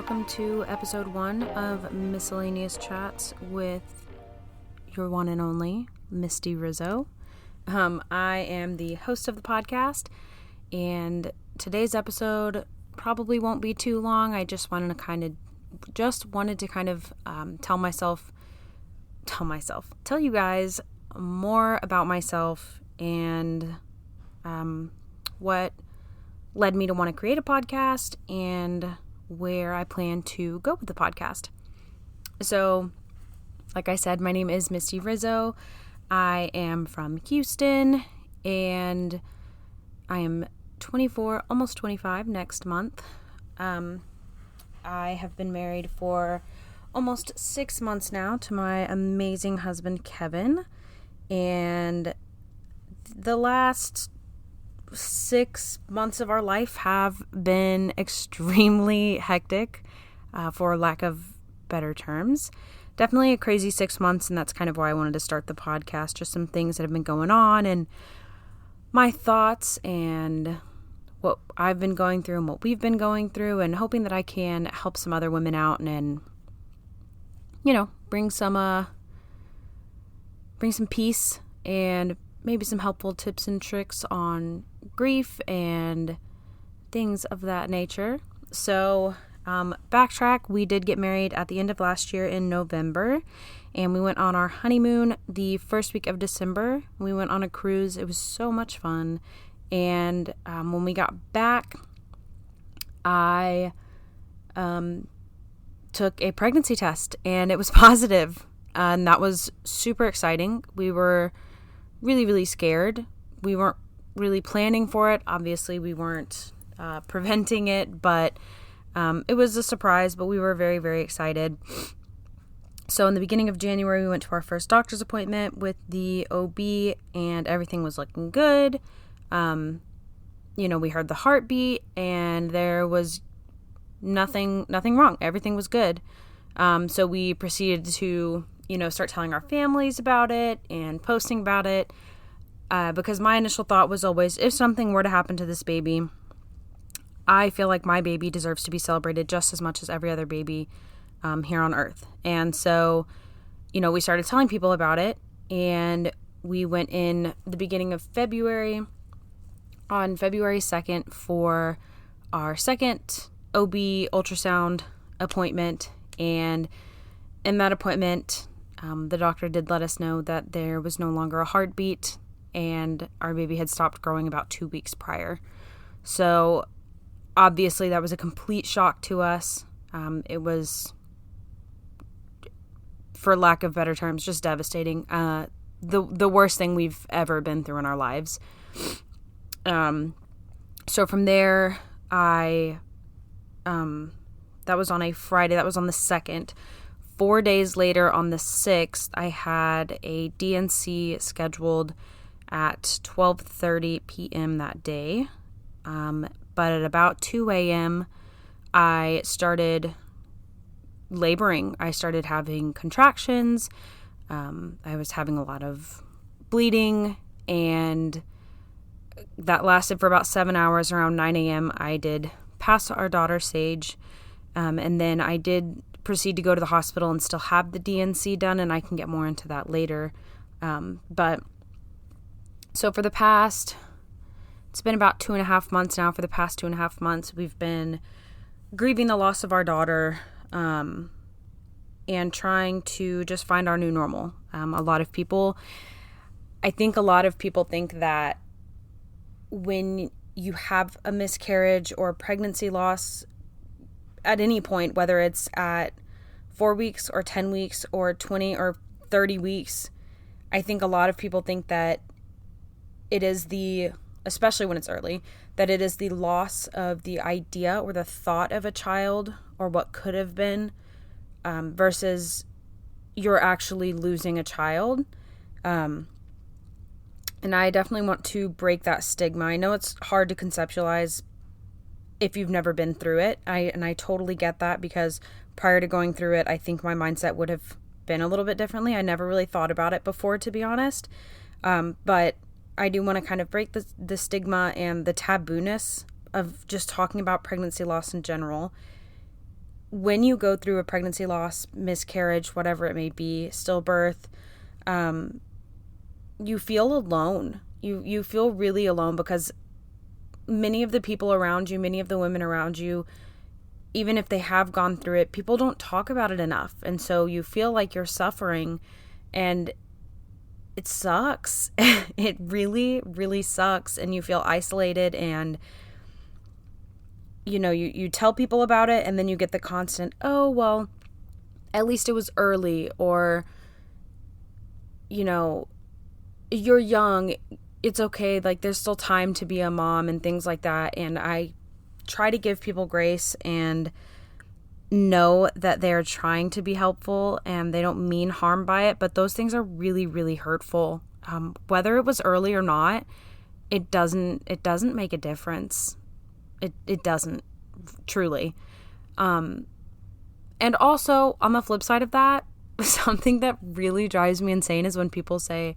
welcome to episode 1 of Miscellaneous Chats with your one and only, Misty Rizzo. I am the host of the podcast, and today's episode probably won't be too long. I just wanted to kind of tell you guys more about myself and what led me to want to create a podcast and where I plan to go with the podcast. So, like I said, my name is Misty Rizzo. I am from Houston, and I am 24, almost 25 next month. I have been married for almost 6 months now to my amazing husband, Kevin, and the last 6 months of our life have been extremely hectic, for lack of better terms. Definitely a crazy 6 months, and that's kind of why I wanted to start the podcast. Just some things that have been going on, and my thoughts, and what I've been going through, and what we've been going through, and hoping that I can help some other women out, and bring some peace and maybe some helpful tips and tricks on grief and things of that nature. So, backtrack, we did get married at the end of last year in November, and we went on our honeymoon the first week of December. We went on a cruise. It was so much fun. And when we got back, I took a pregnancy test, and it was positive, and that was super exciting. We were really, really scared. We weren't really planning for it. Obviously, we weren't preventing it, but it was a surprise, but we were very, very excited. So in the beginning of January, we went to our first doctor's appointment with the OB, and everything was looking good. We heard the heartbeat, and there was nothing wrong. Everything was good. So we proceeded to start telling our families about it and posting about it, because my initial thought was always, if something were to happen to this baby, I feel like my baby deserves to be celebrated just as much as every other baby here on earth. And so, we started telling people about it, and we went in the beginning of February, on February 2nd, for our second OB ultrasound appointment. And in that appointment, the doctor did let us know that there was no longer a heartbeat, and our baby had stopped growing about 2 weeks prior. So obviously that was a complete shock to us. It was, for lack of better terms, just devastating. The worst thing we've ever been through in our lives. So from there, that was on a Friday. That was on the 2nd. 4 days later, on the 6th, I had a DNC scheduled at 12:30 p.m. that day. But at about 2 a.m., I started laboring. I started having contractions. I was having a lot of bleeding, and that lasted for about 7 hours. Around 9 a.m., I did pass our daughter, Sage, and then I did proceed to go to the hospital and still have the DNC done, and I can get more into that later. But so it's been about 2.5 months now. For the past 2.5 months, we've been grieving the loss of our daughter, and trying to just find our new normal. I think a lot of people think that when you have a miscarriage or pregnancy loss at any point, whether it's at 4 weeks or 10 weeks or 20 or 30 weeks, I think a lot of people think that it is especially when it's early, that it is the loss of the idea or the thought of a child or what could have been, versus you're actually losing a child. And I definitely want to break that stigma. I know it's hard to conceptualize if you've never been through it. I totally get that, because prior to going through it, I think my mindset would have been a little bit differently. I never really thought about it before, to be honest. But I do want to kind of break the stigma and the tabooness of just talking about pregnancy loss in general. when you go through a pregnancy loss, miscarriage, whatever it may be, stillbirth, you feel alone. You feel really alone because many of the people around you, many of the women around you, even if they have gone through it, people don't talk about it enough. And so you feel like you're suffering, and it sucks. It really, really sucks. And you feel isolated, and you tell people about it, and then you get the constant, oh, well, at least it was early, or, you're young, it's okay, like there's still time to be a mom and things like that. And I try to give people grace and know that they're trying to be helpful and they don't mean harm by it, but those things are really, really hurtful. Whether it was early or not, it doesn't make a difference. It doesn't, truly. And also, on the flip side of that, something that really drives me insane is when people say,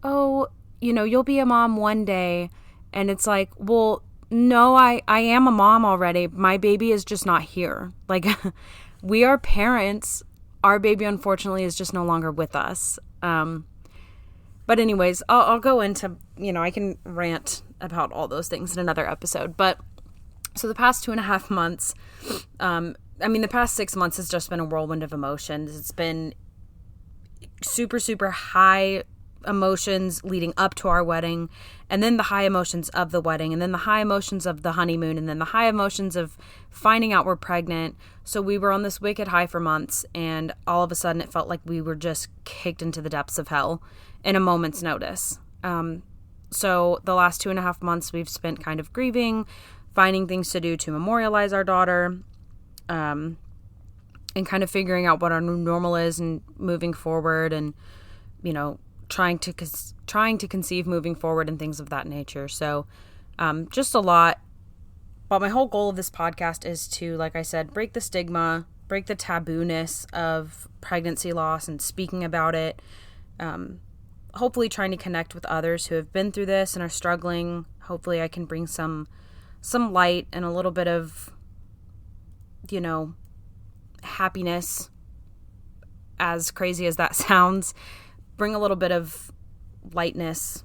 oh, you'll be a mom one day. And it's like, well, no, I am a mom already. My baby is just not here. Like, we are parents. Our baby, unfortunately, is just no longer with us. But anyways, I'll go into, I can rant about all those things in another episode. But so the past 2.5 months, the past 6 months has just been a whirlwind of emotions. It's been super, super high emotions leading up to our wedding, and then the high emotions of the wedding, and then the high emotions of the honeymoon, and then the high emotions of finding out we're pregnant. So we were on this wicked high for months, and all of a sudden it felt like we were just kicked into the depths of hell in a moment's notice. So the last 2.5 months we've spent kind of grieving, finding things to do to memorialize our daughter, and kind of figuring out what our new normal is and moving forward, and trying to conceive moving forward and things of that nature. So just a lot. But my whole goal of this podcast is to, like I said, break the stigma, break the taboo-ness of pregnancy loss and speaking about it. Hopefully trying to connect with others who have been through this and are struggling. Hopefully I can bring some light and a little bit of, happiness, as crazy as that sounds. Bring a little bit of lightness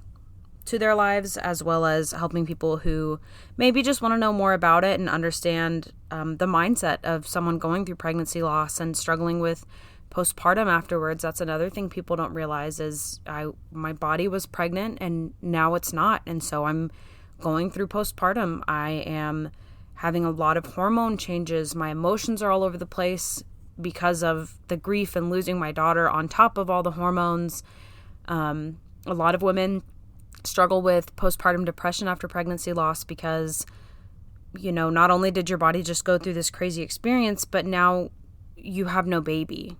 to their lives, as well as helping people who maybe just want to know more about it and understand the mindset of someone going through pregnancy loss and struggling with postpartum afterwards. That's another thing people don't realize is my body was pregnant and now it's not. And so I'm going through postpartum. I am having a lot of hormone changes. My emotions are all over the place because of the grief and losing my daughter on top of all the hormones. A lot of women struggle with postpartum depression after pregnancy loss because, not only did your body just go through this crazy experience, but now you have no baby,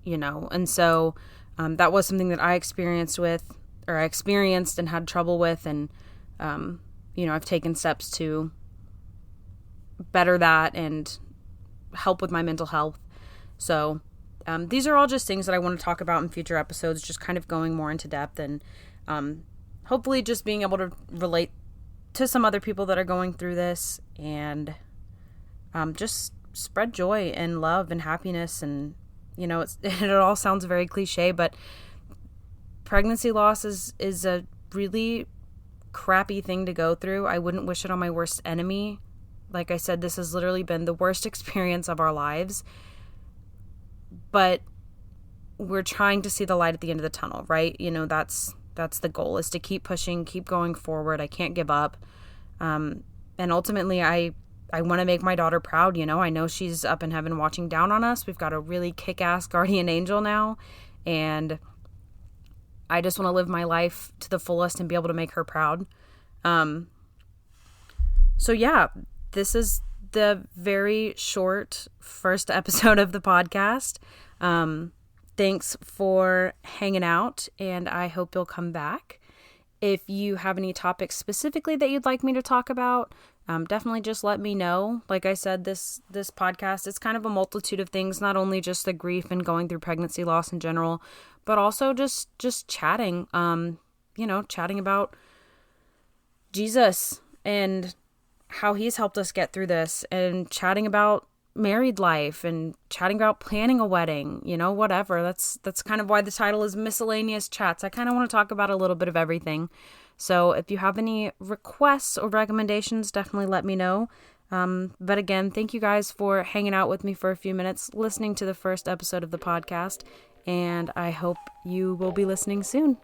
And so that was something that I experienced and had trouble with. And, I've taken steps to better that and help with my mental health. So these are all just things that I want to talk about in future episodes, just kind of going more into depth and hopefully just being able to relate to some other people that are going through this and just spread joy and love and happiness. And, it all sounds very cliche, but pregnancy loss is a really crappy thing to go through. I wouldn't wish it on my worst enemy. Like I said, this has literally been the worst experience of our lives. But we're trying to see the light at the end of the tunnel, right? That's the goal, is to keep pushing, keep going forward. I can't give up. And ultimately, I want to make my daughter proud. I know she's up in heaven watching down on us. We've got a really kick-ass guardian angel now. And I just want to live my life to the fullest and be able to make her proud. So yeah, this is the very short first episode of the podcast. Thanks for hanging out, and I hope you'll come back. If you have any topics specifically that you'd like me to talk about, definitely just let me know. Like I said, this podcast is kind of a multitude of things, not only just the grief and going through pregnancy loss in general, but also just chatting, chatting about Jesus and how he's helped us get through this, and chatting about married life and chatting about planning a wedding, whatever. That's kind of why the title is Miscellaneous Chats. I kind of want to talk about a little bit of everything. So if you have any requests or recommendations, definitely let me know. But again, thank you guys for hanging out with me for a few minutes, listening to the first episode of the podcast, and I hope you will be listening soon.